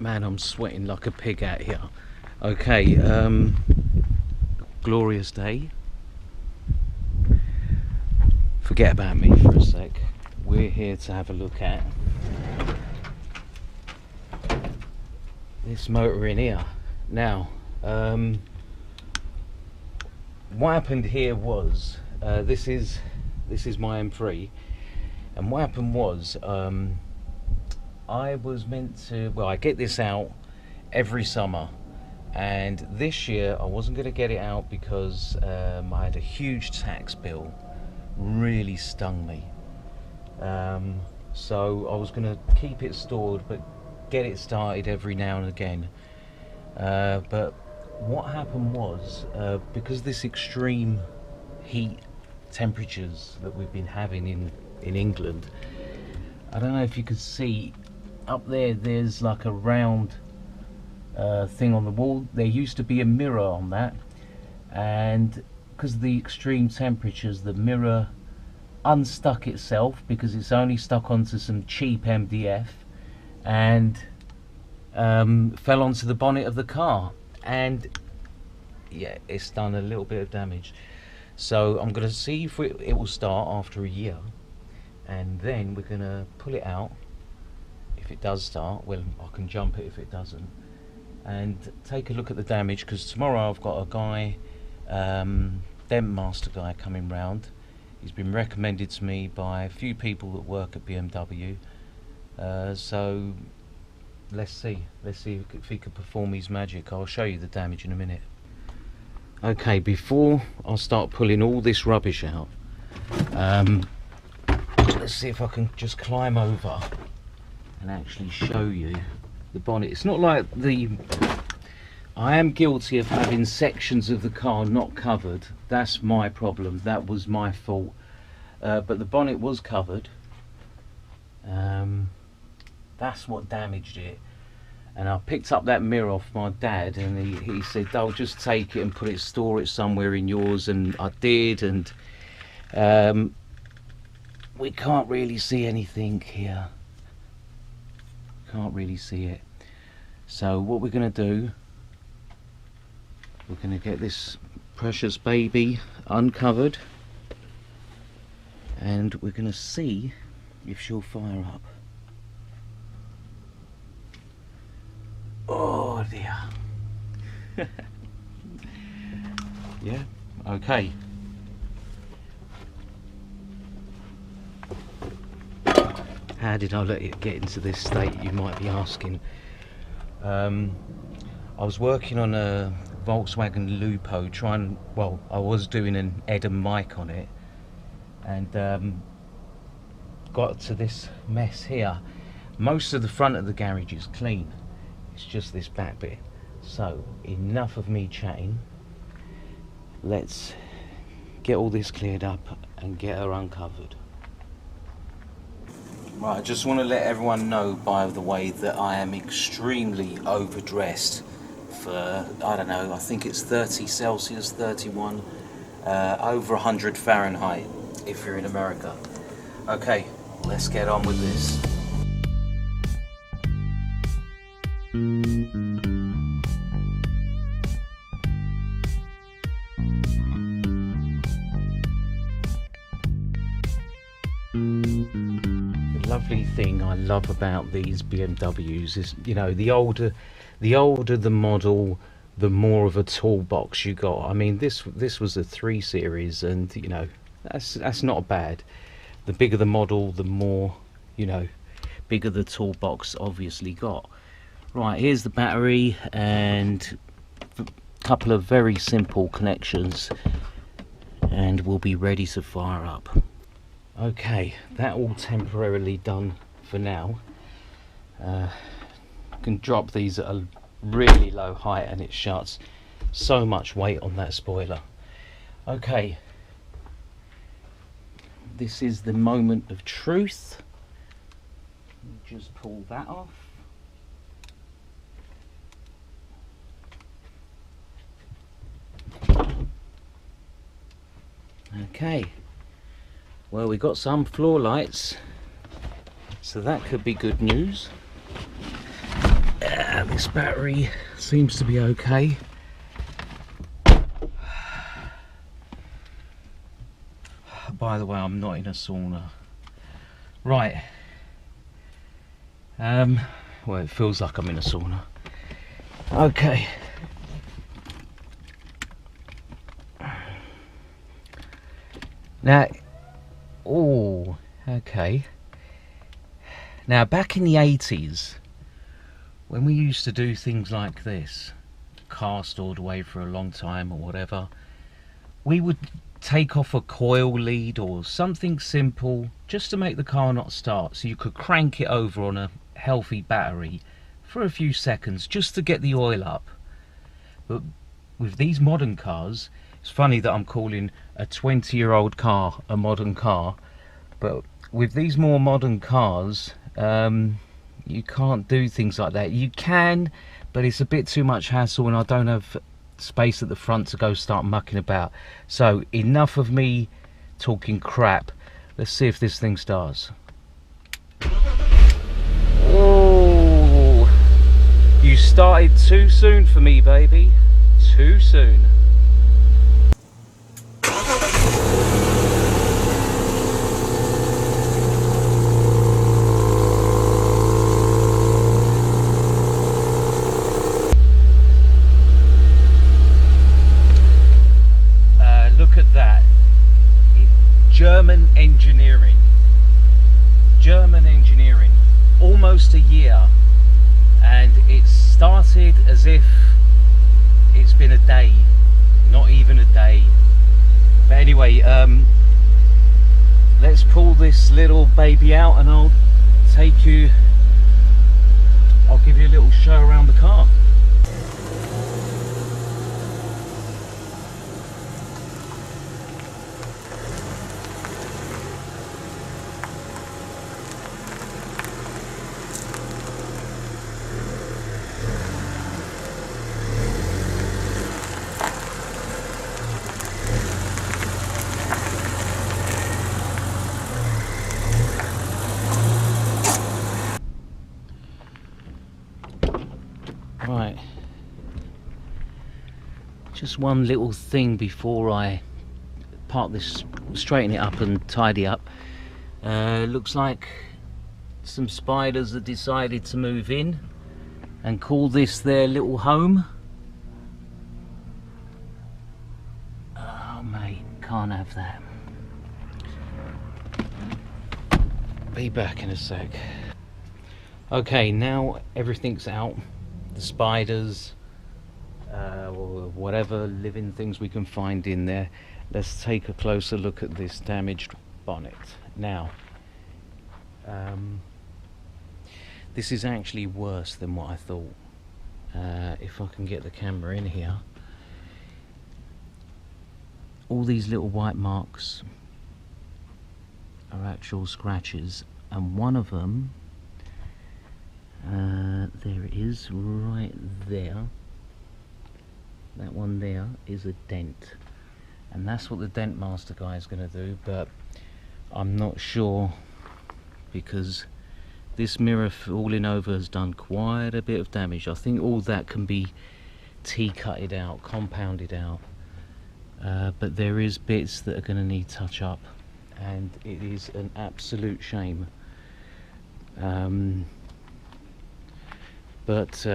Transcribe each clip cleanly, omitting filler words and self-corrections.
Man, I'm sweating like a pig out here. Okay, glorious day. Forget about me for a sec. We're here to have a look at this motor in here. Now, what happened here was, this is my M3, and what happened was, I was meant to, well, I get this out every summer, and this year I wasn't going to get it out because I had a huge tax bill. Really stung me. So I was going to keep it stored but get it started every now and again. But what happened was, because this extreme heat temperatures that we've been having in England, I don't know if you could see up there, there's like a round thing on the wall. There used to be a mirror on that, and because of the extreme temperatures, the mirror unstuck itself because it's only stuck onto some cheap MDF, and fell onto the bonnet of the car, and yeah, it's done a little bit of damage. So I'm going to see if it will start after a year, and then we're going to pull it out. If it does start, well, I can jump it if it doesn't, and take a look at the damage, because tomorrow I've got a guy, Dem Master guy, coming round. He's been recommended to me by a few people that work at BMW, so let's see if he can perform his magic. I'll show you the damage in a minute. Okay, before I start pulling all this rubbish out, let's see if I can just climb over and actually show you the bonnet. It's not like I am guilty of having sections of the car not covered. That's my problem, that was my fault. But the bonnet was covered. That's what damaged it. And I picked up that mirror off my dad, and he said, "I'll just take it and store it somewhere in yours," and I did, and we can't really see anything here. Can't really see it. So what we're going to do, we're going to get this precious baby uncovered, and we're going to see if she'll fire up. Oh dear. Yeah, okay. How did I let it get into this state, you might be asking. I was working on a Volkswagen Lupo, I was doing an Eden mic on it, and got to this mess here. Most of the front of the garage is clean, it's just this back bit. So enough of me chatting, let's get all this cleared up and get her uncovered. Right, I just want to let everyone know, by the way, that I am extremely overdressed for, I don't know, I think it's 30 Celsius, 31, over 100 Fahrenheit if you're in America. Okay, let's get on with this. Lovely thing I love about these BMWs is, you know, the older the model, the more of a toolbox you got. I mean, this was a 3 Series, and you know, that's not bad. The bigger the model, the more, you know, bigger the toolbox obviously got. Right, here's the battery and a couple of very simple connections, and we'll be ready to fire up. Okay, that all temporarily done for now. Can drop these at a really low height and it shuts. So much weight on that spoiler. Okay, this is the moment of truth. Just pull that off. Okay, well, we got some floor lights, so that could be good news. This battery seems to be okay. By the way, I'm not in a sauna. Right. Well, it feels like I'm in a sauna. Okay. Now, oh, okay. Now, back in the 80s, when we used to do things like this, car stored away for a long time or whatever, we would take off a coil lead or something simple just to make the car not start, so you could crank it over on a healthy battery for a few seconds just to get the oil up. But with these modern cars, it's funny that I'm calling a 20-year-old car a modern car, but with these more modern cars, you can't do things like that. You can, but it's a bit too much hassle, and I don't have space at the front to go start mucking about. So enough of me talking crap. Let's see if this thing starts. Oh, you started too soon for me, baby. Too soon. Look at that. German engineering. German engineering. Almost a year. And it started as if it's been a day. Not even a day. But anyway, let's pull this little baby out and I'll give you a little show around the car. Right, just one little thing before I park this, straighten it up and tidy up. Looks like some spiders have decided to move in and call this their little home. Oh mate, can't have that. Be back in a sec. Okay, now everything's out. The spiders, or whatever living things we can find in there. Let's take a closer look at this damaged bonnet. Now, this is actually worse than what I thought. If I can get the camera in here, all these little white marks are actual scratches, and one of them, there it is, right there. That one there is a dent, and that's what the dent master guy is going to do, but I'm not sure, because this mirror falling over has done quite a bit of damage. I think all that can be T-cutted out, compounded out, but there is bits that are going to need touch up, and it is an absolute shame. But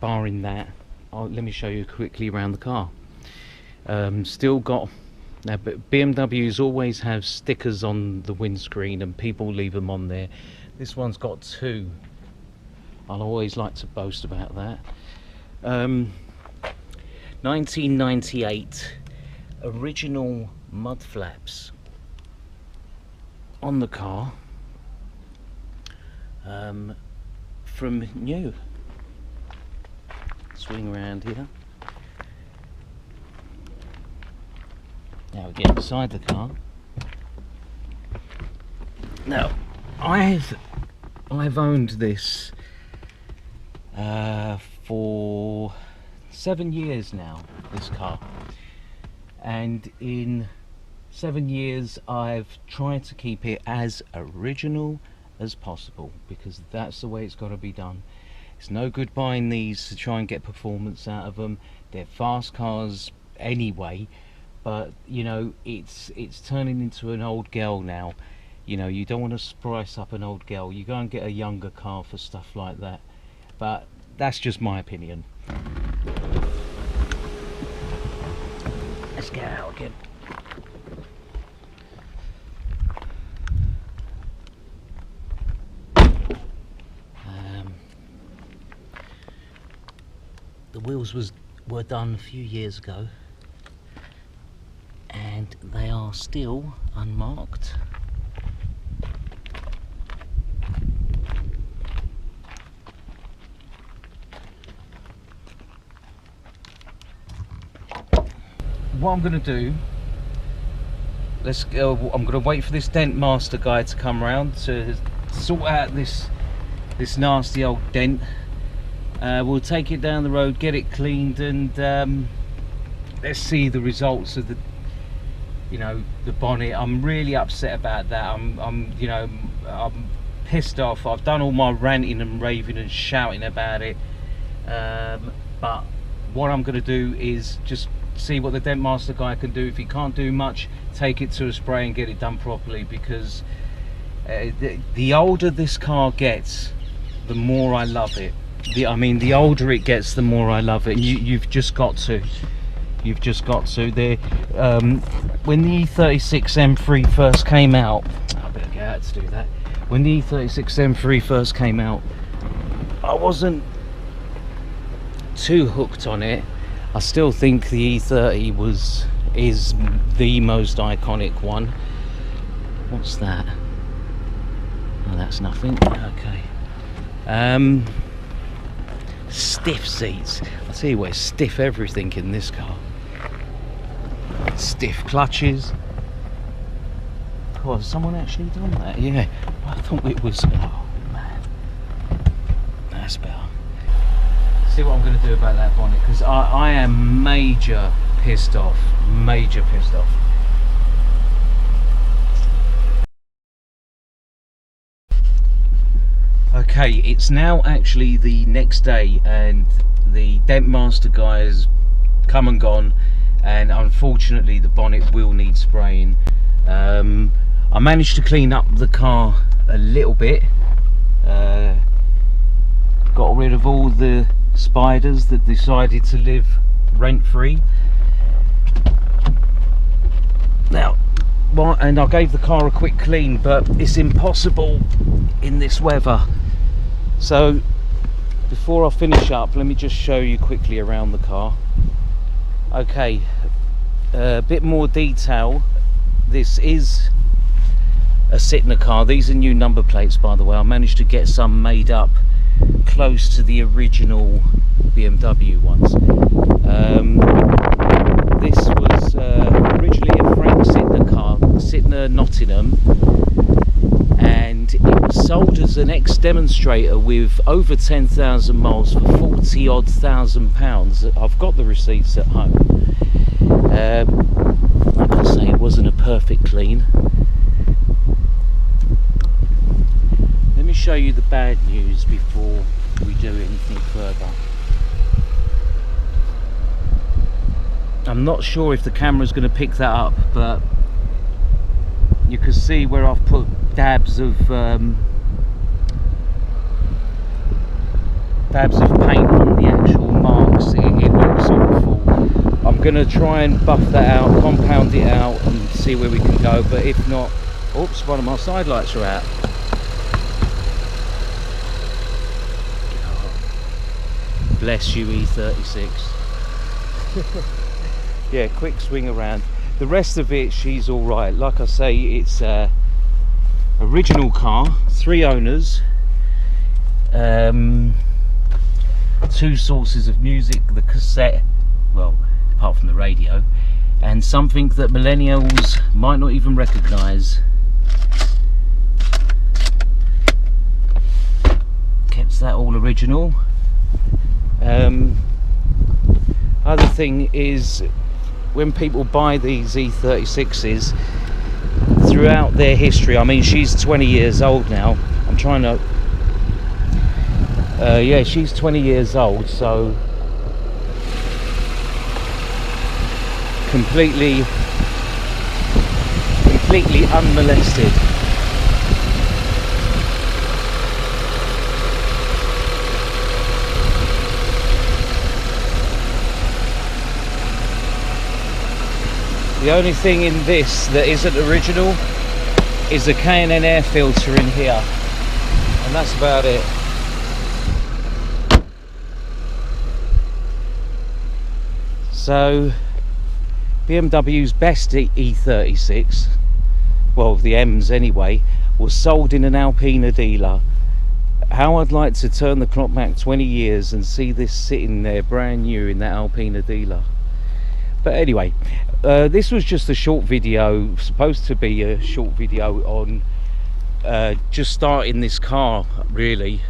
barring that, let me show you quickly around the car. Still got, now, but BMWs always have stickers on the windscreen and people leave them on there. This one's got two. I'll always like to boast about that. 1998 original mud flaps on the car. From new. Swing around here. Now we get inside the car. Now, I've owned this for 7 years now, this car, and in 7 years I've tried to keep it as original as possible, because that's the way it's got to be done. It's no good buying these to try and get performance out of them. They're fast cars anyway, but you know, it's turning into an old girl now. You know, you don't want to spice up an old girl. You go and get a younger car for stuff like that. But that's just my opinion. Let's get out again. The wheels were done a few years ago, and they are still unmarked. What I'm going to do, let's go. I'm going to wait for this dent master guy to come around to sort out this nasty old dent. We'll take it down the road, get it cleaned, and let's see the results of the, you know, the bonnet. I'm really upset about that. I'm pissed off. I've done all my ranting and raving and shouting about it, but what I'm going to do is just see what the dent master guy can do. If he can't do much, take it to a spray and get it done properly, because the older this car gets, the more I love it. I mean, the older it gets, the more I love it. And you've just got to. When the E36 M3 first came out, I better get out to do that. When the E36 M3 first came out, I wasn't too hooked on it. I still think the E30 is the most iconic one. What's that? Oh, that's nothing. Okay. Stiff seats. I tell you what, it's stiff everything in this car. Stiff clutches. Oh, has someone actually done that? Yeah. I thought it was. Oh man, that's better. See what I'm going to do about that bonnet, because I am major pissed off. Major pissed off. Okay, it's now actually the next day, and the dent master guy has come and gone, and unfortunately the bonnet will need spraying. I managed to clean up the car a little bit, got rid of all the spiders that decided to live rent-free. Now, and I gave the car a quick clean, but it's impossible in this weather. So before I finish up, let me just show you quickly around the car. Okay, a bit more detail. This is a Sytner car. These are new number plates, by the way. I managed to get some made up close to the original BMW ones. This was originally a Frank Sytner car, Sytner Nottingham, and it was sold as an ex-demonstrator with over 10,000 miles for 40 odd thousand pounds. I've got the receipts at home. Like I say, it wasn't a perfect clean. Let me show you the bad news before we do anything further. I'm not sure if the camera's going to pick that up, but you can see where I've put dabs of paint on the actual marks. It looks awful. I'm going to try and buff that out, compound it out, and see where we can go. But if not, oops, one of my side lights are out. Bless you, E36. Yeah, quick swing around. The rest of it, she's all right. Like I say, it's original car, 3 owners, 2 sources of music, the cassette, well, apart from the radio, and something that millennials might not even recognise. Kept that all original. Other thing is, when people buy these E36s, throughout their history, I mean, she's 20 years old now, I'm trying to yeah, she's 20 years old, so completely unmolested. The only thing in this that isn't original is the K&N air filter in here, and that's about it. So BMW's best E36, well, the M's anyway, was sold in an Alpina dealer. How I'd like to turn the clock back 20 years and see this sitting there brand new in that Alpina dealer. But anyway, this was just a short video, supposed to be a short video on just starting this car, really.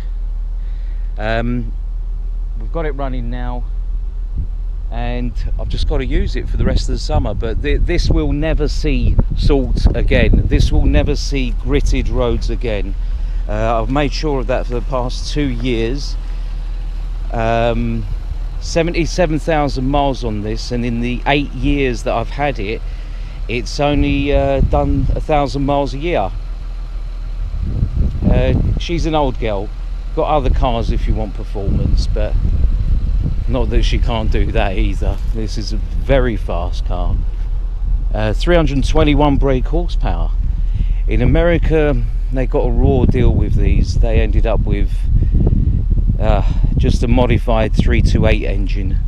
We've got it running now, and I've just got to use it for the rest of the summer. But this will never see salt again. This will never see gritted roads again. I've made sure of that for the past 2 years. 77,000 miles on this, and in the 8 years that I've had it, it's only done 1,000 miles a year. She's an old girl. Got other cars if you want performance, but not that she can't do that either. This is a very fast car. 321 brake horsepower. In America, they got a raw deal with these. They ended up with just a modified 328 engine,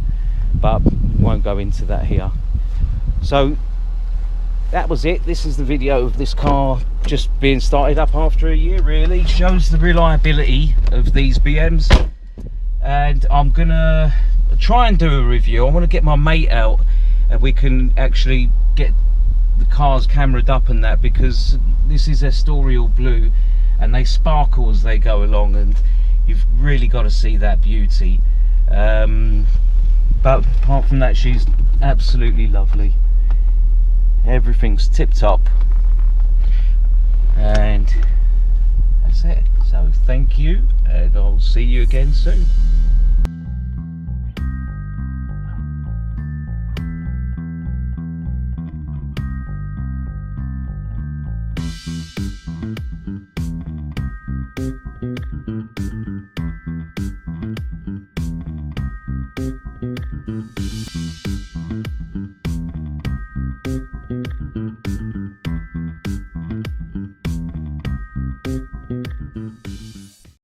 but won't go into that here. So that was it. This is the video of this car just being started up after a year. Really shows the reliability of these BMs, and I'm gonna try and do a review. I want to get my mate out and we can actually get the cars cameraed up and that, because this is Estoril blue and they sparkle as they go along, and you've really got to see that beauty. But apart from that, she's absolutely lovely. Everything's tip top, and that's it. So thank you, and I'll see you again soon.